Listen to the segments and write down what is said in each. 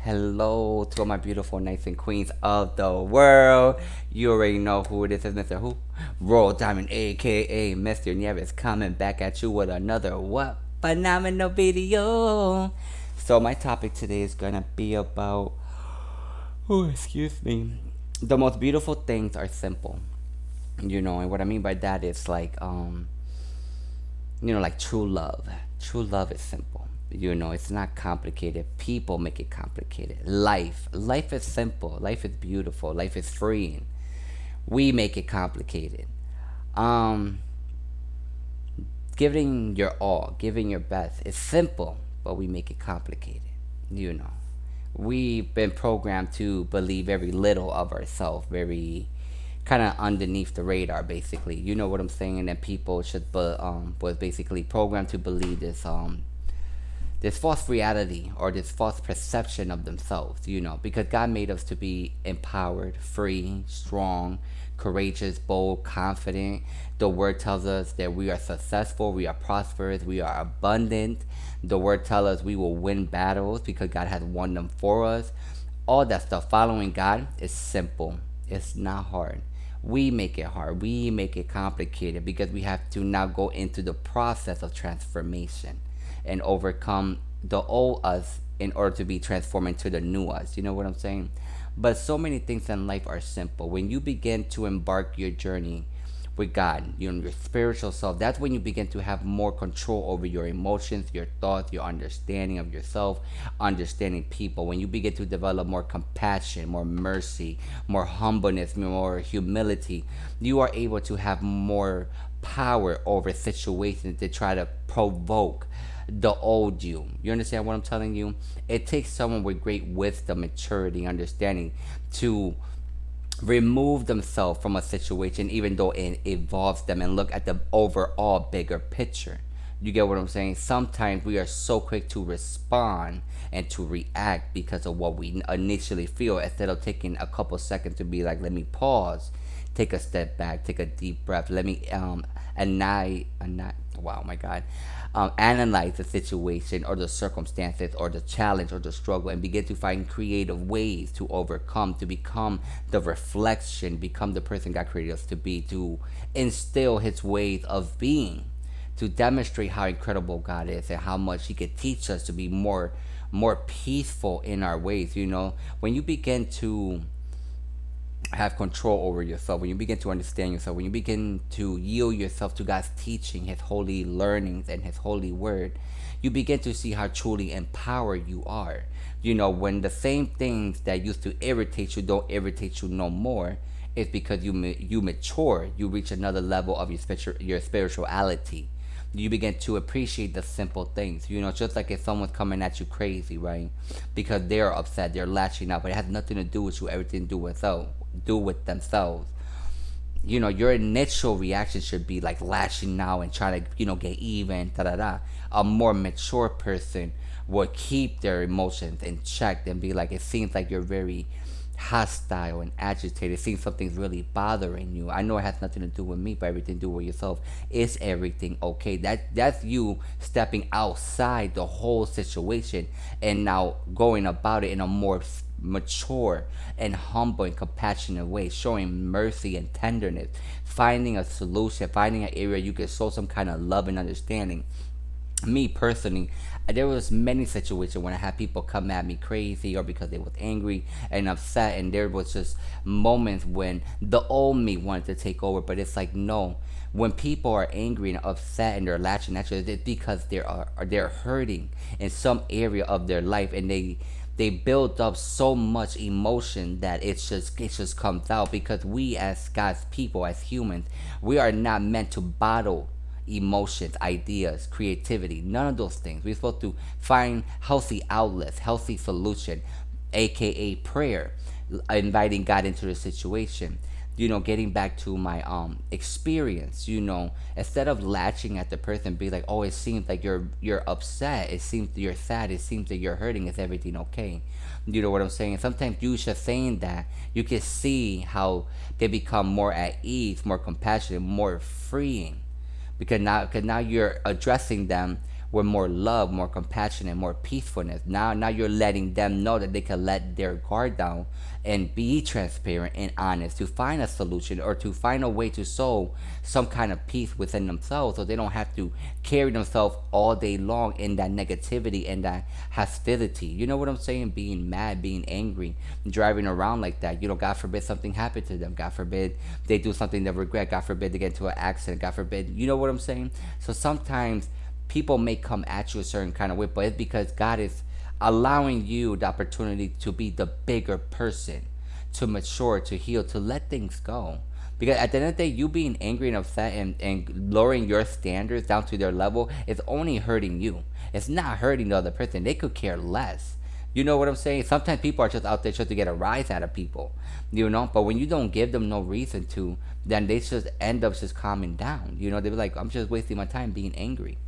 Hello to all my beautiful knights and queens of the world. You already know who it is, Mr. Who? Royal Diamond, aka Mr.RoyalNieves, coming back at you with another what phenomenal video. So my topic today is gonna be about excuse me. The most beautiful things are simple. And what I mean by that is like true love. True love is simple. It's not complicated. People make it complicated. Life is simple. Life is beautiful. Life is freeing. We make it complicated. Um, Giving your all, giving your best is simple, but we make it complicated. You know, we've been programmed to believe very little of ourselves, very kind of underneath the radar, basically. You know what I'm saying? And then people should, but was basically programmed to believe this false reality or this false perception of themselves, because God made us to be empowered, free, strong, courageous, bold, confident. The word tells us that we are successful, we are prosperous, we are abundant. The word tells us we will win battles because God has won them for us. All that stuff. Following God is simple, it's not hard. We make it hard, we make it complicated because we have to now go into the process of transformation and overcome the old us in order to be transformed into the new us. You know what I'm saying? But so many things in life are simple. When you begin to embark your journey with God, your spiritual self, that's when you begin to have more control over your emotions, your thoughts, your understanding of yourself, understanding people. When you begin to develop more compassion, more mercy, more humbleness, more humility, you are able to have more power over situations to try to provoke the old you. You understand what I'm telling you? It takes someone with great wisdom, maturity, understanding to remove themselves from a situation, even though it involves them, and look at the overall bigger picture. You get what I'm saying? Sometimes we are so quick to respond and to react because of what we initially feel, instead of taking a couple seconds to be like, let me pause, take a step back, take a deep breath. Let me wow, my God, analyze the situation or the circumstances or the challenge or the struggle, and begin to find creative ways to overcome, to become the reflection, become the person God created us to be, to instill His ways of being, to demonstrate how incredible God is and how much He could teach us to be more peaceful in our ways. When you begin to have control over yourself, when you begin to understand yourself, when you begin to yield yourself to God's teaching, His holy learnings, and His holy word, you begin to see how truly empowered you are. When the same things that used to irritate you don't irritate you no more, it's because you mature, you reach another level of your spirituality. You begin to appreciate the simple things. Just like if someone's coming at you crazy, right? Because they're upset, they're lashing out, but it has nothing to do with you, everything to do with themselves. Your initial reaction should be like lashing out and trying to, get even, da da da. A more mature person will keep their emotions in check and be like, it seems like you're very hostile and agitated. It seems something's really bothering you. I know it has nothing to do with me, but everything to do with yourself. Is everything okay? That's you stepping outside the whole situation and now going about it in a more mature and humble and compassionate way, showing mercy and tenderness, finding a solution, finding an area you can show some kind of love and understanding. Me personally, there was many situations when I had people come at me crazy or because they was angry and upset, and there was just moments when the old me wanted to take over. But it's like, no, when people are angry and upset and they're latching at you, it's because they're hurting in some area of their life, and they build up so much emotion that it just comes out, because we as God's people, as humans, we are not meant to bottle emotions, ideas, creativity, none of those things. We're supposed to find healthy outlets, healthy solution, aka prayer, inviting God into the situation. Getting back to my experience, instead of latching at the person, be like, oh, it seems like you're upset, it seems you're sad, it seems that you're hurting, is everything okay? You know what I'm saying? Sometimes you just saying that, you can see how they become more at ease, more compassionate, more freeing, because now you're addressing them with more love, more compassion, and more peacefulness. Now you're letting them know that they can let their guard down and be transparent and honest to find a solution or to find a way to sow some kind of peace within themselves, so they don't have to carry themselves all day long in that negativity and that hostility. You know what I'm saying? Being mad, being angry, driving around like that. You know, God forbid something happened to them. God forbid they do something they regret. God forbid they get into an accident. God forbid. You know what I'm saying? So sometimes people may come at you a certain kind of way, but it's because God is allowing you the opportunity to be the bigger person, to mature, to heal, to let things go. Because at the end of the day, you being angry and upset and lowering your standards down to their level is only hurting you. It's not hurting the other person. They could care less. You know what I'm saying? Sometimes people are just out there just to get a rise out of people, you know? But when you don't give them no reason to, then they just end up just calming down. You know, they be like, I'm just wasting my time being angry,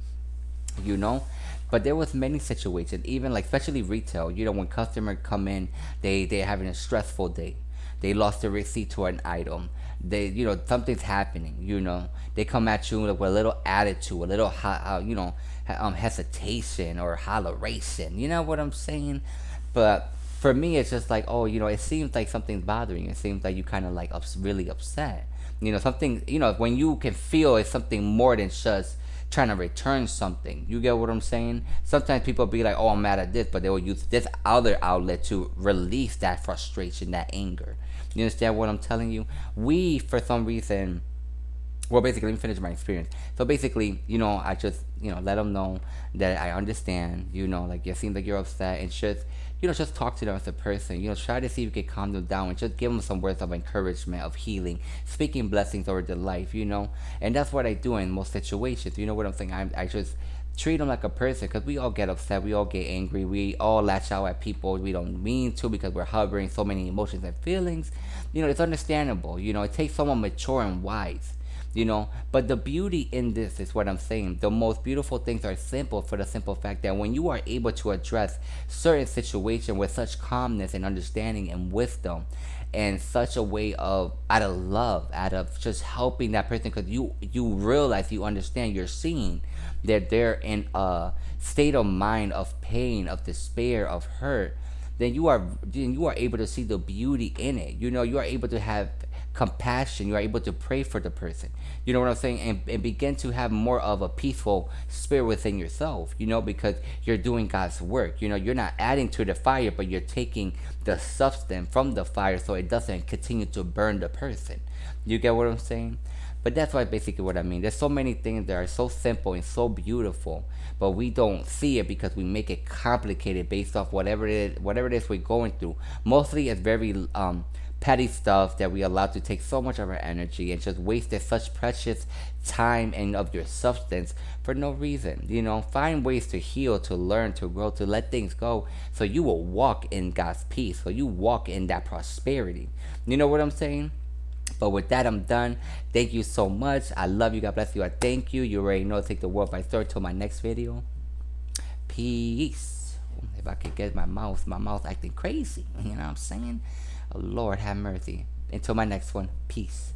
you know. But there was many situations, even like especially retail, you know, when customers come in, they're having a stressful day, they lost the receipt to an item, they, you know, something's happening, you know, they come at you with a little attitude, a little you know, hesitation or holleration, you know what I'm saying. But for me it's just like, oh, you know, it seems like something's bothering you, it seems like you kind of like really upset, you know, something, you know, when you can feel it's something more than just trying to return something. You get what I'm saying? Sometimes people be like, oh, I'm mad at this, but they will use this other outlet to release that frustration, that anger. You understand what I'm telling you? We, for some reason, well, basically, let me finish my experience. So basically, you know, I just, you know, let them know that I understand, you know, like it seems like you're upset, and just, you know, just talk to them as a person. You know, try to see if you can calm them down and just give them some words of encouragement, of healing, speaking blessings over their life, you know. And that's what I do in most situations. You know what I'm saying? I just treat them like a person, because we all get upset, we all get angry, we all lash out at people we don't mean to, because we're harboring so many emotions and feelings. You know, it's understandable. You know, it takes someone mature and wise, you know. But the beauty in this is what I'm saying, the most beautiful things are simple, for the simple fact that when you are able to address certain situation with such calmness and understanding and wisdom, and such a way of out of love, out of just helping that person, because you realize, you understand, you're seeing that they're in a state of mind of pain, of despair, of hurt, then you are able to see the beauty in it. You know, you are able to have compassion, you are able to pray for the person, you know what I'm saying, and begin to have more of a peaceful spirit within yourself, you know, because you're doing God's work. You know, you're not adding to the fire, but you're taking the substance from the fire so it doesn't continue to burn the person. You get what I'm saying? But that's why basically what I mean. There's so many things that are so simple and so beautiful, but we don't see it because we make it complicated based off whatever it is we're going through. Mostly it's very petty stuff that we allow to take so much of our energy and just wasted such precious time and of your substance for no reason. You know, find ways to heal, to learn, to grow, to let things go, so you will walk in God's peace, so you walk in that prosperity. You know what I'm saying? But with that, I'm done. Thank you so much. I love you. God bless you. I thank you. You already know. Take the world by storm. Till my next video. Peace. If I could get my mouth acting crazy. You know what I'm saying? Oh, Lord have mercy. Until my next one. Peace.